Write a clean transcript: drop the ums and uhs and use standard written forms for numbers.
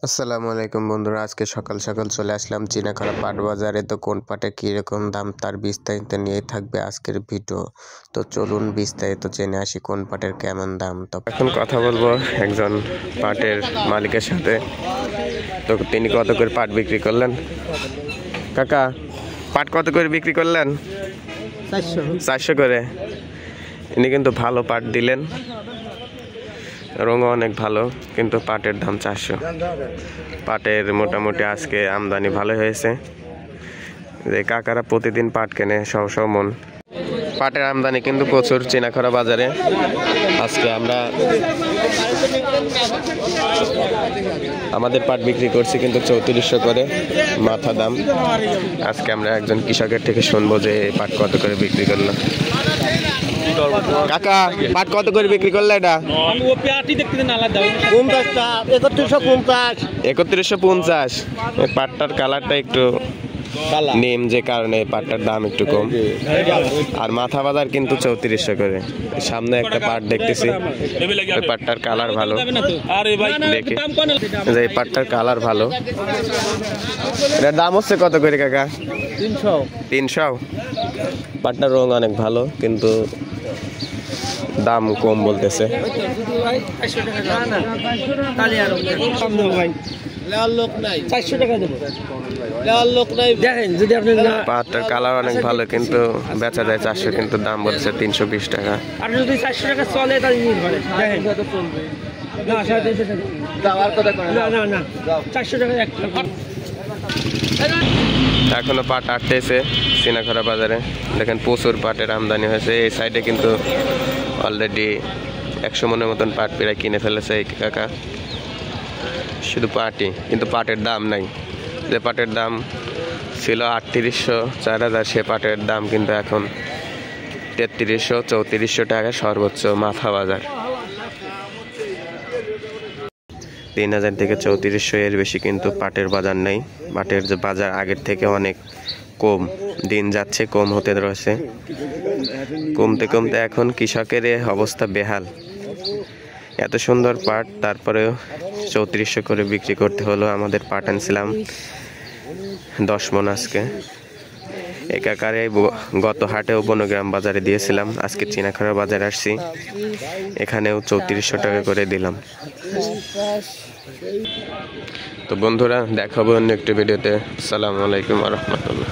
আসসালামু আলাইকুম বন্ধুরা, আজকে সকাল সকাল চলে আসলাম চিনাখাড়া পাট বাজারে। তো কোন পাটে কীরকম দাম তার বিস্তারিত নিয়ে থাকবে আজকের ভিডিও। তো চলুন বিস্তারিত জেনে আসি কোন পাটের কেমন দাম। তো এখন কথা বলবো একজন পাটের মালিকের সাথে। তো তিনি কত করে পাট বিক্রি করলেন? কাকা, পাট কত করে বিক্রি করলেন? 400 করে। ইনি কিন্তু ভালো পাট দিলেন, রঙও অনেক ভালো, কিন্তু পাটের দাম 400। পাটের মোটামুটি আজকে আমদানি ভালো হয়েছে। যে কাকারা প্রতিদিন পাট কেনে 100 মন। পাটের আমদানি কিন্তু প্রচুর চিনাখাড়া বাজারে। আজকে আমরা আমাদের পাট বিক্রি করছি কিন্তু 3400 করে মাথা দাম। আজকে আমরা একজন কৃষকের থেকে শুনবো যে পাট কত করে বিক্রি করলো। কাকা, পাট কত করে বিক্রি করলে? এটা 3150। পাটটার কালারটা একটু নেম, যে কারণে পাটটার দাম একটু কম। আর মাথা বাজার কিন্তু 3400 করে। সামনে একটা পাট দেখতেছি, ওই পাটটার কালার ভালো। দেখি যে এই পাটটার কালার ভালো। এটার দাম হচ্ছে কত করে কাকা? 300। পাটটার রং অনেক ভালো, কিন্তু দাম কম বলতেছে। পাটটার কালার অনেক ভালো, কিন্তু বেচা যায় 400, কিন্তু দাম বলছে 320 টাকা। আর যদি 400 টাকা চলে তাহলে না 400 টাকা এখনো পাট আটতেছে চিনাখাড়া বাজারে। দেখেন প্রচুর পাটের আমদানি হয়েছে। এই সাইডে কিন্তু অলরেডি 100 মনের মতন পাট প্রায় কিনে ফেলেছে এই কাকা। শুধু পাটই, কিন্তু পাটের দাম নাই। যে পাটের দাম ছিল 3800, 4000, সে পাটের দাম কিন্তু এখন 3300, 3400 টাকা সর্বোচ্চ মাথা বাজার। 3000 থেকে 3400 এর বেশি কিন্তু পাটের বাজার নেই। পাটের যে বাজার আগের থেকে অনেক কম, দিন যাচ্ছে কম হতে রয়েছে। কমতে কমতে এখন কৃষকের অবস্থা বেহাল। এত সুন্দর পাট, তারপরেও 3400 করে বিক্রি করতে হলো। আমাদের পাট আনছিলাম 10 মন আজকে। একাকারে গত হাটেও বনগ্রাম বাজারে দিয়েছিলাম, আজকে চিনাখাড়া বাজারে আসছি, এখানেও 3400 টাকা করে দিলাম। তো বন্ধুরা, দেখাবো অন্য একটি ভিডিওতে। আসসালামু আলাইকুম ওয়া রাহমাতুল্লাহ।